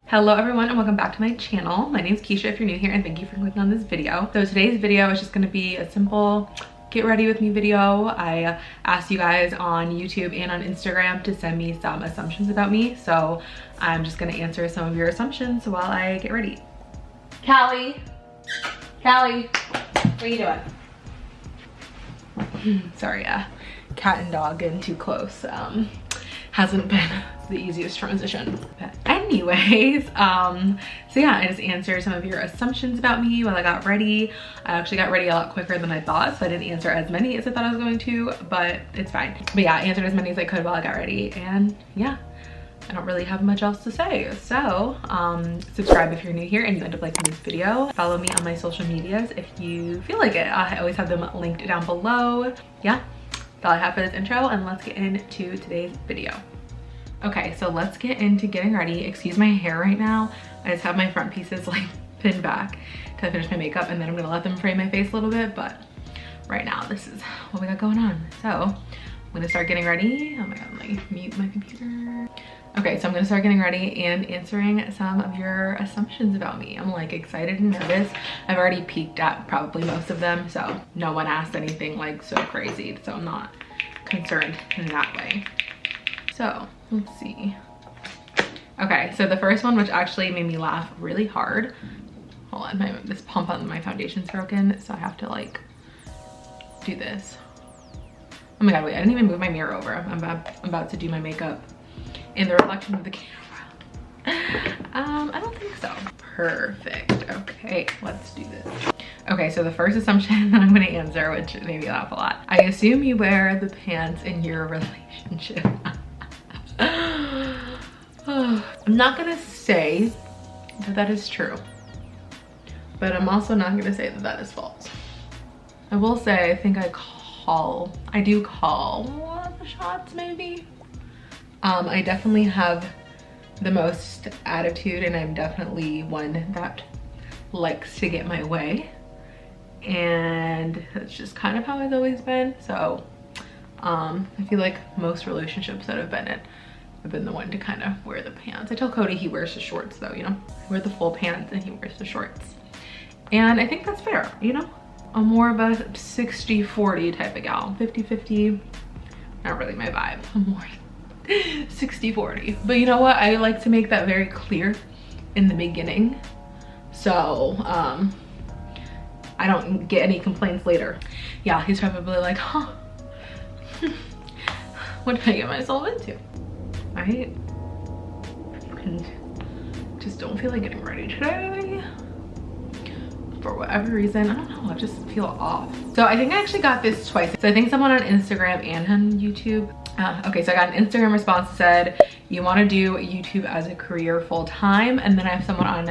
Hello everyone and welcome back to my channel. My name is Keisha if you're new here, and thank you for clicking on this video. So today's video is just going to be a simple get ready with me video. I asked you guys on YouTube and on Instagram to send me some assumptions about me, so I'm just going to answer some of your assumptions while I get ready. Callie, what are you doing? Sorry, cat and dog getting too close hasn't been the easiest transition. But anyways, so yeah, I just answered some of your assumptions about me while I got ready. I actually got ready a lot quicker than I thought, so I didn't answer as many as I thought I was going to, but it's fine. But yeah, I answered as many as I could while I got ready, and yeah, I don't really have much else to say. So subscribe if you're new here and you end up liking this video. Follow me on my social medias if you feel like it. I always have them linked down below. Yeah, that's all I have for this intro, and let's get into today's video. Okay, so let's get into getting ready. Excuse my hair right now. I just have my front pieces like pinned back to finish my makeup, and then I'm gonna let them frame my face a little bit, but right now this is what we got going on. So I'm gonna start getting ready. Oh my god, I'm like mute my computer. Okay, so I'm gonna start getting ready and answering some of your assumptions about me. I'm like excited and nervous. I've already peeked at probably most of them, so no one asked anything like so crazy, so I'm not concerned in that way. So let's see. Okay, so the first one, which actually made me laugh really hard. Hold on, this pump on my foundation's broken, so I have to like do this. Oh my god, wait, I didn't even move my mirror over. I'm about to do my makeup in the reflection of the camera. I don't think so. Perfect. Okay, let's do this. Okay, so the first assumption that I'm gonna answer, which made me laugh a lot. I assume you wear the pants in your relationship. I'm not gonna say that that is true, but I'm also not gonna say that that is false. I will say I think I do call the shots maybe. I definitely have the most attitude, and I'm definitely one that likes to get my way, and that's just kind of how it's always been. So I feel like most relationships that I've been in, I've been the one to kind of wear the pants. I tell Cody he wears the shorts though, you know? I wear the full pants and he wears the shorts. And I think that's fair, you know? I'm more of a 60-40 type of gal. 50-50, not really my vibe. I'm more 60-40. But you know what? I like to make that very clear in the beginning, so I don't get any complaints later. Yeah, he's probably like, huh, what did I get myself into? Right? And just don't feel like getting ready today for whatever reason. I don't know, I just feel off. So I think I actually got this twice. So I think someone on Instagram and on YouTube. Okay, so I got an Instagram response that said, you want to do YouTube as a career full time, and then I have someone on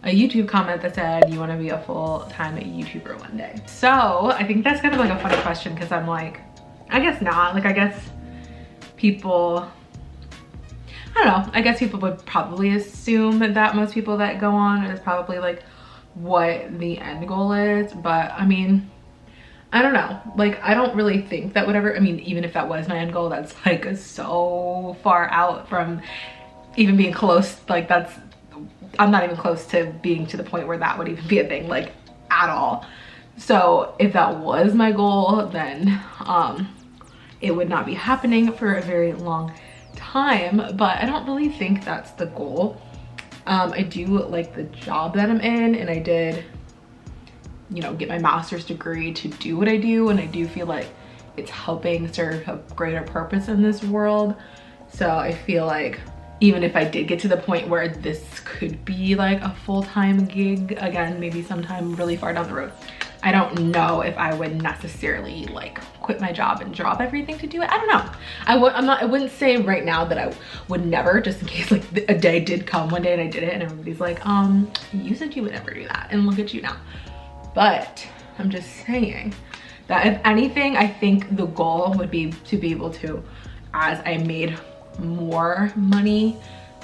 a YouTube comment that said, you want to be a full-time YouTuber one day. So I think that's kind of like a funny question, because I'm like, I guess not. Like, I guess people, I don't know, I guess people would probably assume that most people that go on is probably like what the end goal is, but I mean, I don't know, like I don't really think that whatever, I mean, even if that was my end goal, that's like so far out from even being close, like that's, I'm not even close to being to the point where that would even be a thing, like at all. So if that was my goal, then it would not be happening for a very long time, but I don't really think that's the goal. I do like the job that I'm in, and I did, you know, get my master's degree to do what I do, and I do feel like it's helping serve a greater purpose in this world. So I feel like even if I did get to the point where this could be like a full-time gig again, maybe sometime really far down the road, I don't know if I would necessarily like quit my job and drop everything to do it. I don't know. I wouldn't say right now that I would never, just in case like a day did come one day and I did it and everybody's like, you said you would never do that, and look at you now. But I'm just saying that if anything, I think the goal would be to be able to, as I made more money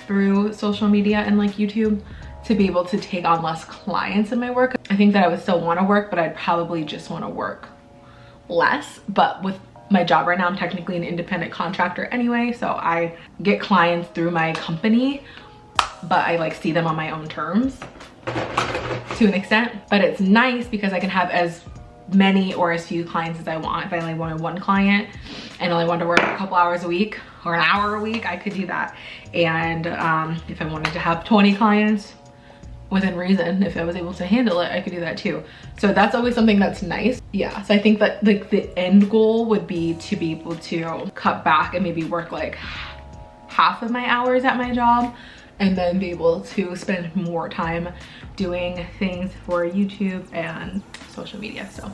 through social media and like YouTube, to be able to take on less clients in my work. I think that I would still want to work, but I'd probably just want to work less. But with my job right now, I'm technically an independent contractor anyway, so I get clients through my company, but I like see them on my own terms to an extent. But it's nice because I can have as many or as few clients as I want. If I only wanted one client and only wanted to work a couple hours a week or an hour a week, I could do that. And if I wanted to have 20 clients within reason, if I was able to handle it, I could do that too. So that's always something that's nice. Yeah, so I think that like the end goal would be to be able to cut back and maybe work like half of my hours at my job, and then be able to spend more time doing things for YouTube and social media. So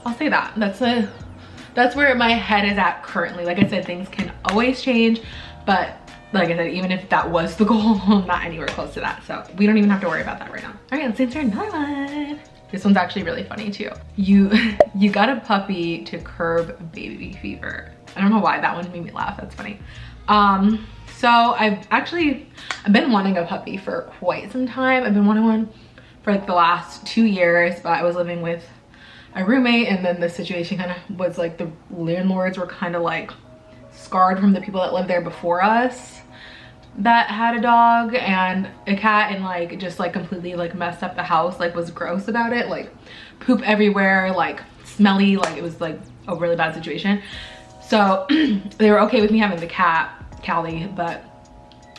I'll say that that's where my head is at currently. Like I said, things can always change, but like I said, even if that was the goal, I'm not anywhere close to that. So we don't even have to worry about that right now. All right, let's answer another one. This one's actually really funny too. You got a puppy to curb baby fever. I don't know why that one made me laugh. That's funny. So I've been wanting a puppy for quite some time. I've been wanting one for like the last 2 years, but I was living with a roommate, and then the situation kind of was like the landlords were kind of like scarred from the people that lived there before us that had a dog and a cat, and like just like completely like messed up the house, like was gross about it, like poop everywhere, like smelly, like it was like a really bad situation. So they were okay with me having the cat, Callie, but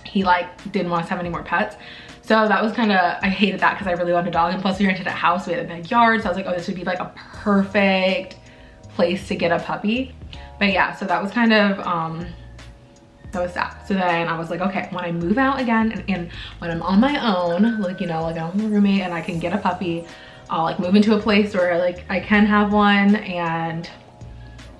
he like didn't want us to have any more pets. So that was kind of, I hated that because I really wanted a dog, and plus we rented a house, we had a backyard, so I was like, oh, this would be like a perfect place to get a puppy. But yeah, so that was kind of that was sad. So then I was like, okay, when I move out again and when I'm on my own, like, you know, like I'm a roommate and I can get a puppy, I'll like move into a place where like I can have one, and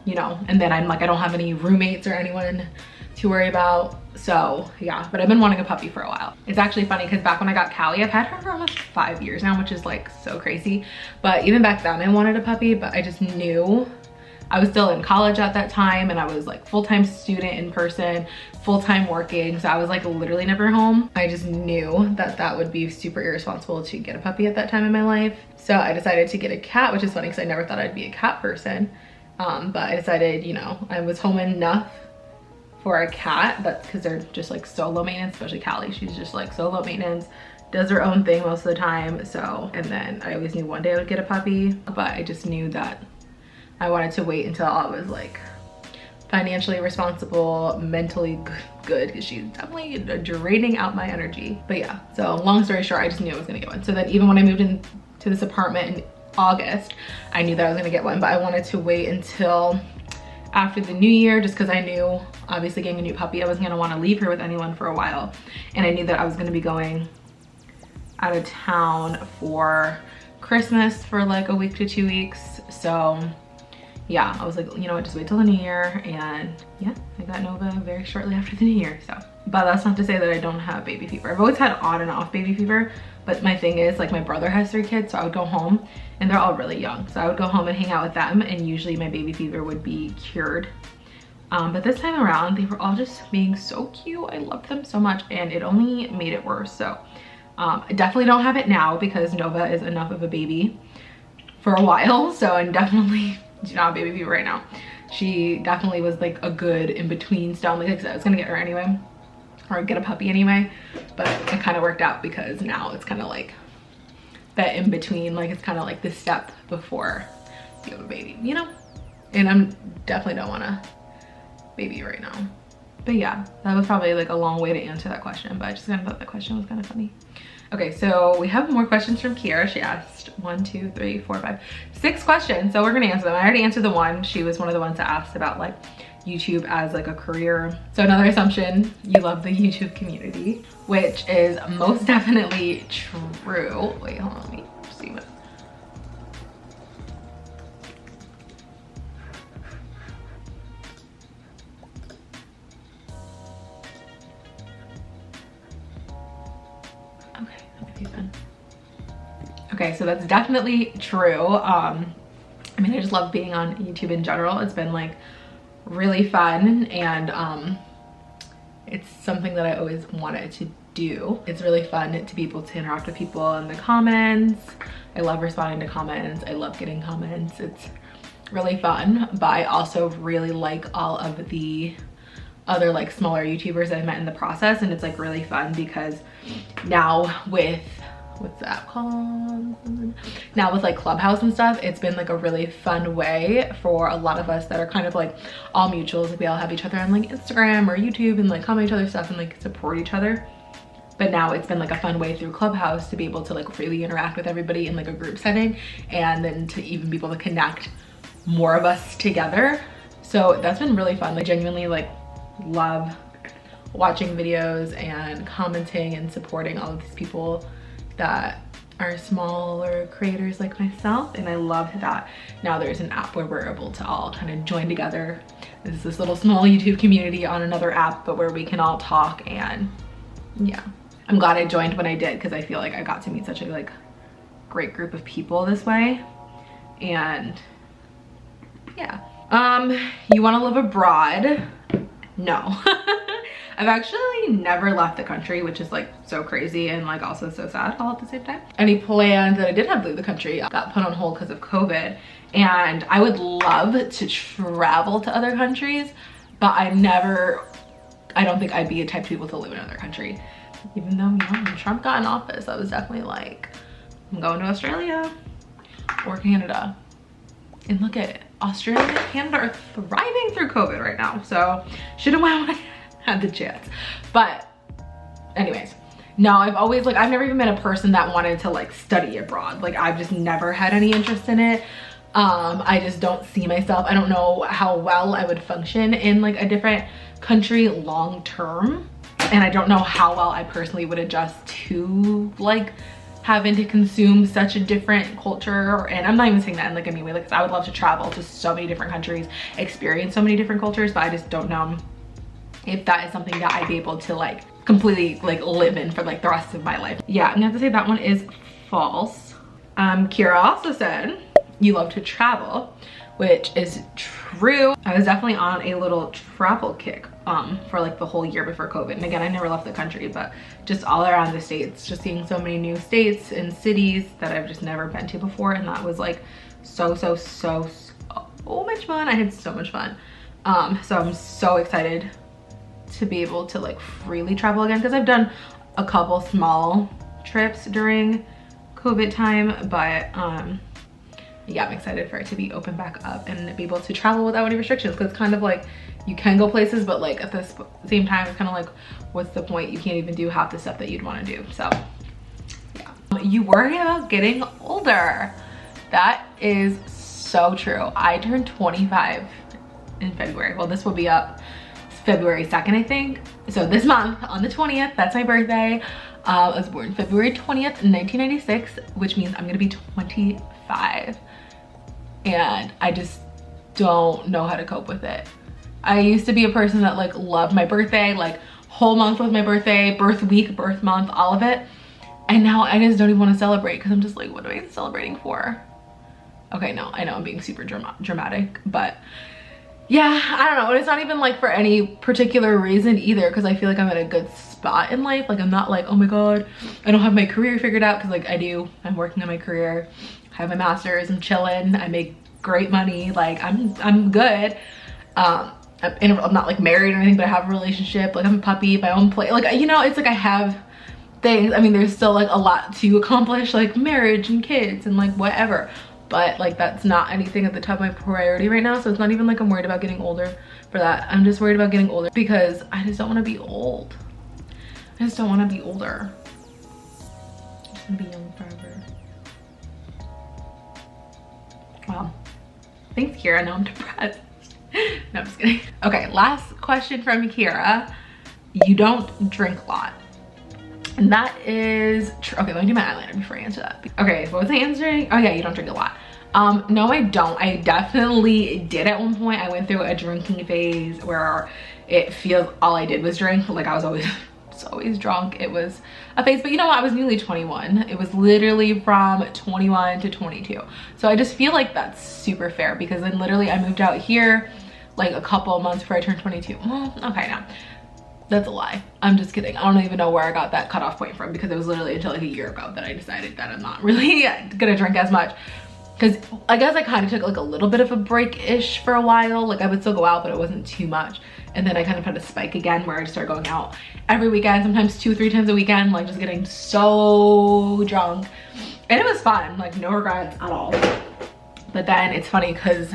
you know, and then I'm like, I don't have any roommates or anyone to worry about. So yeah, but I've been wanting a puppy for a while. It's actually funny because back when I got Callie, I've had her for almost 5 years now, which is like so crazy. But even back then I wanted a puppy, but I just knew I was still in college at that time, and I was like full-time student in person, full-time working. So I was like literally never home. I just knew that that would be super irresponsible to get a puppy at that time in my life. So I decided to get a cat, which is funny because I never thought I'd be a cat person. But I decided, you know, I was home enough for a cat. That's because they're just like so low maintenance, especially Callie. She's just like so low maintenance, does her own thing most of the time. So, and then I always knew one day I would get a puppy, but I just knew that I wanted to wait until I was like financially responsible, mentally good, because she's definitely draining out my energy. But yeah, so long story short, I just knew I was gonna get one. So then even when I moved into this apartment in August, I knew that I was gonna get one, but I wanted to wait until after the new year, just because I knew obviously getting a new puppy, I wasn't gonna wanna leave her with anyone for a while. And I knew that I was gonna be going out of town for Christmas for like a week to 2 weeks. So yeah, I was like, you know what, just wait till the new year. And yeah, I got Nova very shortly after the new year. So, but that's not to say that I don't have baby fever. I've always had on and off baby fever, but my thing is like my brother has 3 kids, so I would go home and they're all really young. So I would go home and hang out with them, and usually my baby fever would be cured. But this time around, they were all just being so cute. I loved them so much, and it only made it worse. So I definitely don't have it now because Nova is enough of a baby for a while. So I definitely do not have baby fever right now. She definitely was like a good in-between still. Like I said, I was gonna get her anyway, or get a puppy anyway, but it kind of worked out because now it's kind of like that in between, like it's kind of like the step before you have a baby, you know? And I'm definitely don't want a baby right now. But yeah, that was probably like a long way to answer that question, but I just kind of thought that question was kind of funny. Okay, so we have more questions from Kiara. She asked 1, 2, 3, 4, 5, 6 questions. So we're gonna answer them. I already answered the one. She was one of the ones that asked about like YouTube as like a career. So another assumption, you love the YouTube community, which is most definitely true. Wait, hold on, let me see what. Okay, so that's definitely true. I mean, I just love being on YouTube in general. It's been like really fun, and it's something that I always wanted to do. It's really fun to be able to interact with people in the comments. I love responding to comments. I love getting comments. It's really fun, but I also really like all of the other like smaller YouTubers that I've met in the process, and it's like really fun because now with, what's the app called? Now with like Clubhouse and stuff, it's been like a really fun way for a lot of us that are kind of like all mutuals. Like we all have each other on like Instagram or YouTube and like comment each other stuff and like support each other. But now it's been like a fun way through Clubhouse to be able to like freely interact with everybody in like a group setting, and then to even be able to connect more of us together. So that's been really fun. Like genuinely like love watching videos and commenting and supporting all of these people that are smaller creators like myself. And I love that now there's an app where we're able to all kind of join together. There's this little small YouTube community on another app, but where we can all talk. And yeah, I'm glad I joined when I did, because I feel like I got to meet such a like great group of people this way. And yeah, you want to live abroad? No. I've actually never left the country, which is like so crazy and like also so sad all at the same time. Any plans that I did have to leave the country got put on hold because of COVID, and I would love to travel to other countries, but I don't think I'd be a type of people to live in another country. Even though, you know, when Trump got in office, I was definitely like, I'm going to Australia or Canada. And look at it, Australia and Canada are thriving through COVID right now. So should have went when I had the chance. But anyways, no, I've never even been a person that wanted to like study abroad. Like I've just never had any interest in it. I just don't see myself. I don't know how well I would function in like a different country long term. And I don't know how well I personally would adjust to like having to consume such a different culture. And I'm not even saying that in like a mean way, like I would love to travel to so many different countries, experience so many different cultures, but I just don't know if that is something that I'd be able to like completely like live in for like the rest of my life. Yeah, I'm gonna have to say that one is false. Kira also said you love to travel, which is true. I was definitely on a little travel kick for like the whole year before COVID. And again, I never left the country, but just all around the States, just seeing so many new states and cities that I've just never been to before. And that was like so much fun. I had so much fun. So I'm so excited to be able to like freely travel again, because I've done a couple small trips during COVID time, but yeah, I'm excited for it to be open back up and be able to travel without any restrictions, because it's kind of like you can go places, but like at the same time it's kind of like, what's the point? You can't even do half the stuff that you'd want to do. So yeah, you worry about getting older. That is so true. I turned 25 in February. Well, this will be up February 2nd, I think. So this month on the 20th, that's my birthday. I was born February 20th, 1996, which means I'm gonna be 25. And I just don't know how to cope with it. I used to be a person that like loved my birthday, like whole month was my birthday, birth week, birth month, all of it. And now I just don't even want to celebrate, because I'm just like, what am I celebrating for? Okay, no, I know I'm being super dramatic, but yeah, I don't know. And it's not even like for any particular reason either, because I feel like I'm at a good spot in life. Like I'm not like, oh my God, I don't have my career figured out, because like I do. I'm working on my career. I have my master's, I'm chilling, I make great money. Like I'm good. I'm not like married or anything, but I have a relationship. Like I'm a puppy, my own place. Like, you know, it's like I have things. I mean, there's still like a lot to accomplish, like marriage and kids and like whatever. But like that's not anything at the top of my priority right now. So it's not even like I'm worried about getting older for that. I'm just worried about getting older because I just don't want to be old. I just don't want to be older. I just want to be young forever. Wow. Thanks, Kira. Now I'm depressed. No, I'm just kidding. Okay, last question from Kira. You don't drink a lot. And that is true. Okay, let me do my eyeliner before I answer that. Okay, what was I answering? Oh yeah, you don't drink a lot. No, I don't. I definitely did at one point. I went through a drinking phase where it feels all I did was drink. Like I was always drunk. It was a phase, but you know what? I was newly 21. It was literally from 21 to 22. So I just feel like that's super fair, because then literally I moved out here like a couple of months before I turned 22. Well, okay, now that's a lie. I'm just kidding. I don't even know where I got that cutoff point from, because it was literally until like a year ago that I decided that I'm not really gonna drink as much. Because I guess I kind of took like a little bit of a break-ish for a while. Like I would still go out, but it wasn't too much. And then I kind of had a spike again where I just started going out every weekend, sometimes 2-3 times a weekend, like just getting so drunk. And it was fun, like no regrets at all. But then it's funny because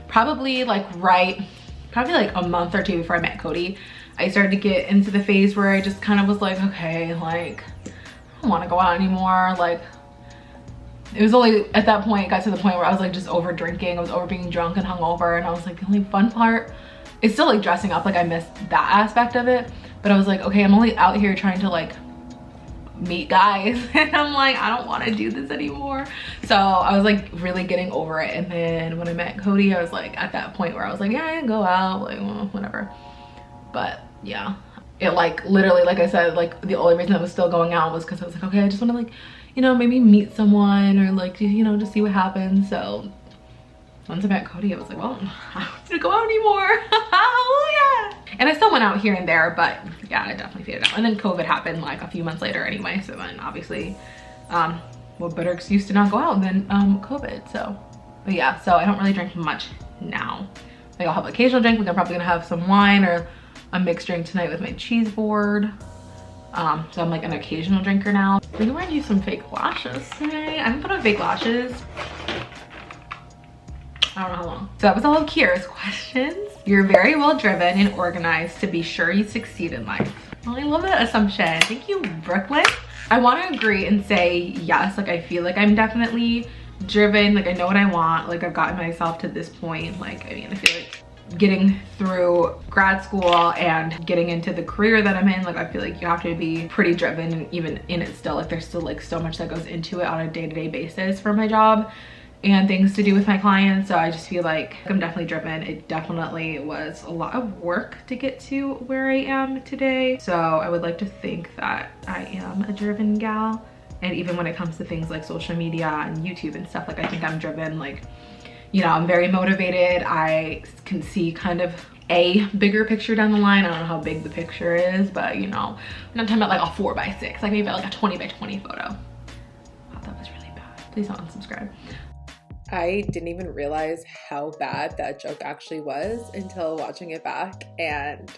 probably like a month or two before I met Cody, I started to get into the phase where I just kind of was like, okay, like I don't want to go out anymore. Like it was only at that point, it got to the point where I was like just over drinking. I was over being drunk and hungover, and I was like, the only fun part is still like dressing up. Like I missed that aspect of it, but I was like, okay, I'm only out here trying to like meet guys and I'm like, I don't want to do this anymore. So I was like really getting over it. And then when I met Cody, I was like at that point where I was like, yeah, I can go out, like well, whatever. But yeah, it like literally, like I said, like the only reason I was still going out was because I was like, okay, I just want to like, you know, maybe meet someone or like, you know, just see what happens. So once I met Cody, I was like, well, I don't need to go out anymore. Hallelujah. And I still went out here and there, but yeah, I definitely faded out. And then COVID happened like a few months later anyway. So then obviously, what better excuse to not go out than COVID. So, but yeah, so I don't really drink much now. Like I'll have an occasional drink. Like I'm probably gonna have some wine or a mixed drink tonight with my cheese board. So I'm like an occasional drinker now. I think I'm gonna use some fake lashes today. I haven't put on fake lashes. I don't know how long. So that was all of Kira's questions. You're very well driven and organized to be sure you succeed in life. Well, I love that assumption. Thank you, Brooklyn. I want to agree and say yes. Like I feel like I'm definitely driven. Like I know what I want. Like I've gotten myself to this point. Like I mean, I feel like getting through grad school and getting into the career that I'm in, like I feel like you have to be pretty driven, and even in it still, like there's still like so much that goes into it on a day-to-day basis for my job and things to do with my clients. So I just feel like I'm definitely driven. It definitely was a lot of work to get to where I am today. So I would like to think that I am a driven gal. And even when it comes to things like social media and YouTube and stuff, like I think I'm driven. Like, you know, I'm very motivated. I can see kind of a bigger picture down the line. I don't know how big the picture is, but you know, I'm not talking about like a 4x6, like maybe like a 20x20 photo. Wow, that was really bad. Please don't unsubscribe. I didn't even realize how bad that joke actually was until watching it back, and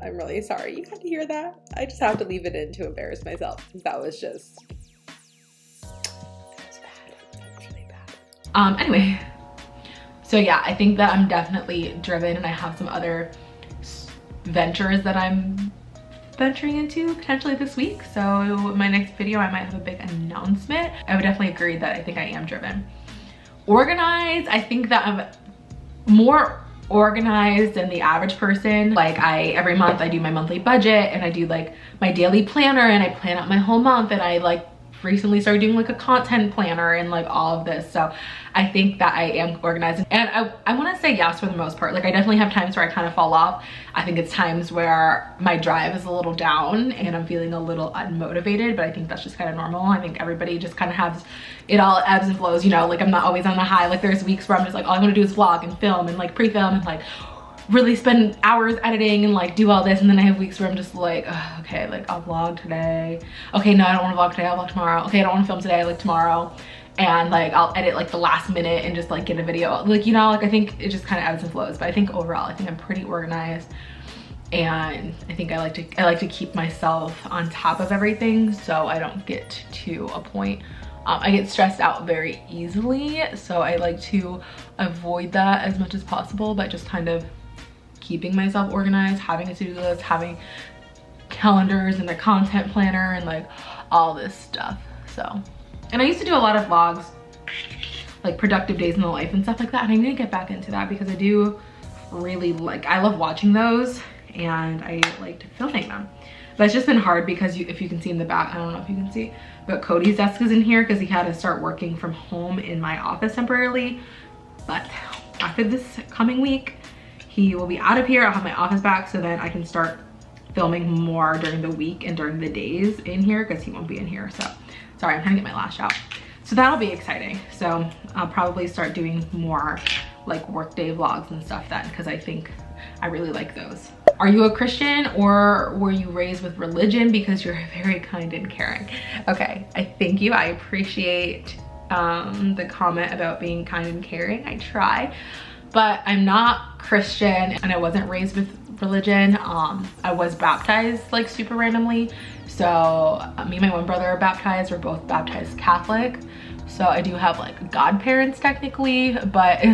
I'm really sorry you had to hear that. I just have to leave it in to embarrass myself. That was just, that was really bad. Anyway, so yeah, I think that I'm definitely driven, and I have some other ventures that I'm venturing into potentially this week. So my next video, I might have a big announcement. I would definitely agree that I think I am driven. Organized, I think that I'm more organized than the average person. Like every month I do my monthly budget, and I do like my daily planner, and I plan out my whole month, and I like recently started doing like a content planner and like all of this. So I think that I am organized, and I want to say yes for the most part. Like I definitely have times where I kind of fall off. I think it's times where my drive is a little down and I'm feeling a little unmotivated, but I think that's just kind of normal. I think everybody just kind of has, it all ebbs and flows, you know. Like I'm not always on the high. Like there's weeks where I'm just like, all I want to do is vlog and film and like pre-film and like really spend hours editing and like do all this. And then I have weeks where I'm just like, oh, okay, like I'll vlog today. Okay, no, I don't want to vlog today, I'll vlog tomorrow. Okay, I don't want to film today, like tomorrow. And like I'll edit like the last minute and just like get a video, like, you know, like I think it just kind of ebbs and flows. But I think overall, I think I'm pretty organized, and I think I like to keep myself on top of everything, so I don't get to a point. I get stressed out very easily, so I like to avoid that as much as possible, but just kind of keeping myself organized, having a to-do list, having calendars and a content planner and like all this stuff. So, and I used to do a lot of vlogs, like productive days in the life and stuff like that, and I need to get back into that because I do really like, I love watching those and I liked filming them. But it's just been hard because if you can see in the back, I don't know if you can see, but Cody's desk is in here because he had to start working from home in my office temporarily. But after this coming week, he will be out of here. I'll have my office back, so then I can start filming more during the week and during the days in here because he won't be in here. So sorry, I'm trying to get my lash out. So that'll be exciting. So I'll probably start doing more like workday vlogs and stuff then, because I think I really like those. Are you a Christian or were you raised with religion? Because you're very kind and caring. Okay, I thank you. I appreciate the comment about being kind and caring. I try. but I'm not Christian and I wasn't raised with religion. I was baptized like super randomly. So me and my one brother are baptized. We're both baptized Catholic. So I do have like godparents technically, but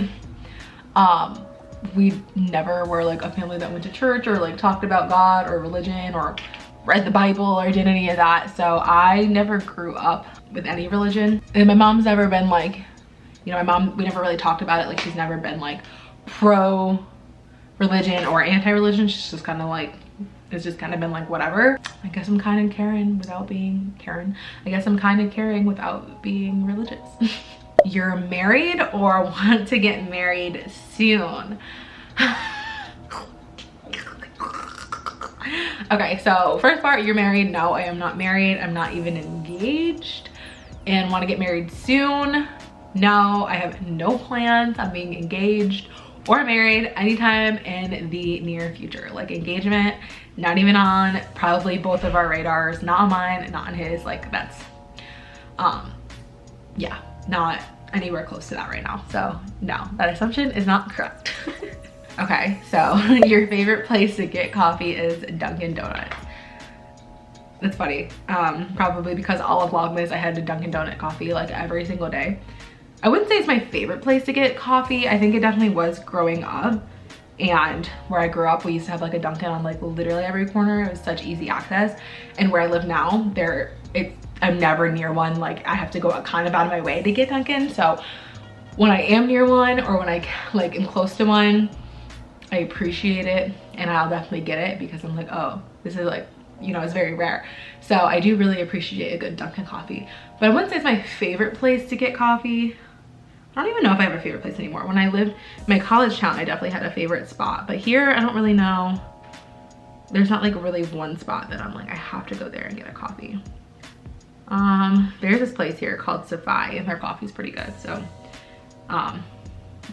we never were like a family that went to church or like talked about God or religion or read the Bible or did any of that. So I never grew up with any religion. And my mom's never been like, you know, my mom, we never really talked about it. Like she's never been like pro religion or anti-religion. She's just kind of like, it's just kind of been like whatever. I guess I'm kind of caring without being Karen. I guess I'm kind of caring without being religious. You're married or want to get married soon? Okay, so first part, you're married. No, I am not married. I'm not even engaged. And want to get married soon? No, I have no plans on being engaged or married anytime in the near future. Like engagement, not even on probably both of our radars, not on mine, not on his. Like that's, yeah, not anywhere close to that right now. So no, that assumption is not correct. Okay, so your favorite place to get coffee is Dunkin' Donuts. That's funny. Probably because all of Vlogmas I had a Dunkin' Donut coffee like every single day. I wouldn't say it's my favorite place to get coffee. I think it definitely was growing up. And where I grew up, we used to have like a Dunkin' on like literally every corner. It was such easy access. And where I live now, I'm never near one. Like I have to go kind of out of my way to get Dunkin'. So when I am near one or when I like am close to one, I appreciate it and I'll definitely get it because I'm like, oh, this is like, you know, it's very rare. So I do really appreciate a good Dunkin' coffee. But I wouldn't say it's my favorite place to get coffee. I don't even know if I have a favorite place anymore. When I lived in my college town, I definitely had a favorite spot. But here, I don't really know. There's not like really one spot that I'm like, I have to go there and get a coffee. There's this place here called Safai and their coffee's pretty good. So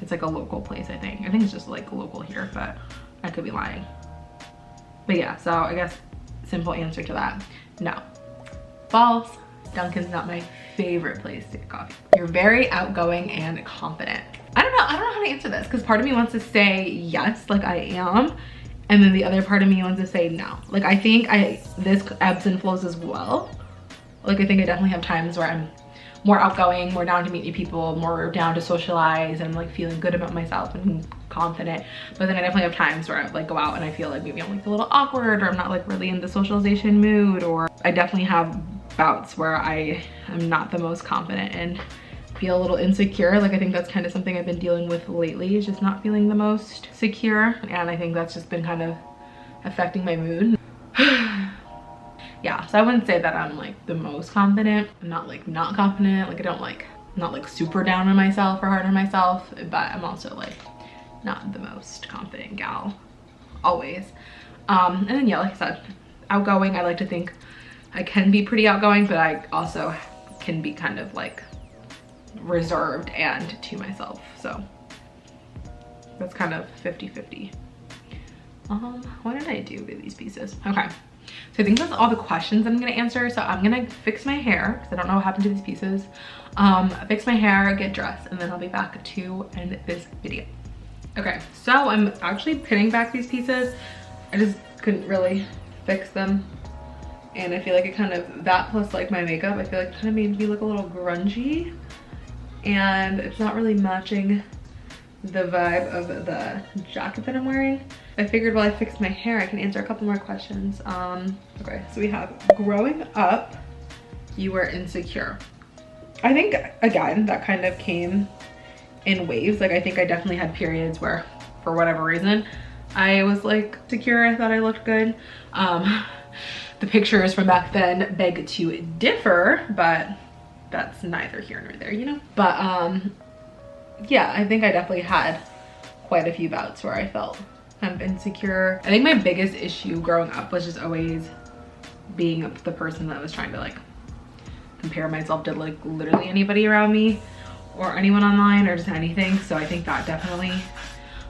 it's like a local place, I think. I think it's just like local here, but I could be lying. But yeah, so I guess simple answer to that, no. False. Dunkin's not my favorite place to get coffee. You're very outgoing and confident. I don't know how to answer this because part of me wants to say yes, like I am, and then the other part of me wants to say no. Like I think this ebbs and flows as well. Like I think I definitely have times where I'm more outgoing, more down to meet new people, more down to socialize and like feeling good about myself and confident. But then I definitely have times where I like go out and I feel like maybe I'm like a little awkward or I'm not like really in the socialization mood, or I definitely have bouts where I am not the most confident and feel a little insecure. Like I think that's kind of something I've been dealing with lately, is just not feeling the most secure. And I think that's just been kind of affecting my mood. Yeah, so I wouldn't say that I'm like the most confident. I'm not like not confident. Like I don't like, not like super down on myself or hard on myself, but I'm also like not the most confident gal always. And then yeah, like I said, outgoing. I like to think I can be pretty outgoing, but I also can be kind of like reserved and to myself. So that's kind of 50-50. What did I do with these pieces? Okay. So I think that's all the questions I'm gonna answer. So I'm gonna fix my hair because I don't know what happened to these pieces. Fix my hair, get dressed, and then I'll be back to end this video. Okay, so I'm actually pinning back these pieces. I just couldn't really fix them. And I feel like it kind of, that plus like my makeup, I feel like it kind of made me look a little grungy. And it's not really matching the vibe of the jacket that I'm wearing. I figured while I fix my hair, I can answer a couple more questions. Okay, so we have, growing up, you were insecure. I think, again, that kind of came in waves. Like, I think I definitely had periods where, for whatever reason, I was like secure. I thought I looked good. The pictures from back then beg to differ, but that's neither here nor there, you know? But yeah, I think I definitely had quite a few bouts where I felt kind of insecure. I think my biggest issue growing up was just always being the person that was trying to like compare myself to like literally anybody around me or anyone online or just anything. So I think that definitely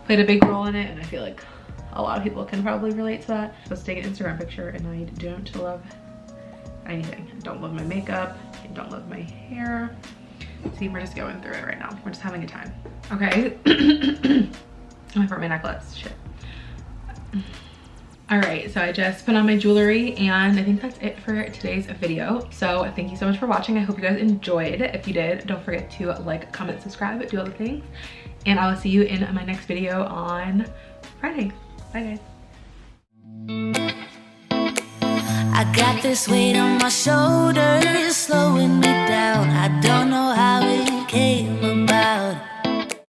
played a big role in it, and I feel like a lot of people can probably relate to that. Let's take an Instagram picture, and I don't love anything. I don't love my makeup. I don't love my hair. See, we're just going through it right now. We're just having a time. Okay. I forgot my necklace. Shit. All right, so I just put on my jewelry and I think that's it for today's video. So thank you so much for watching. I hope you guys enjoyed. If you did, don't forget to like, comment, subscribe, do all the things. And I will see you in my next video on Friday. Bye guys. I got this weight on my shoulders, slowing me down. I don't know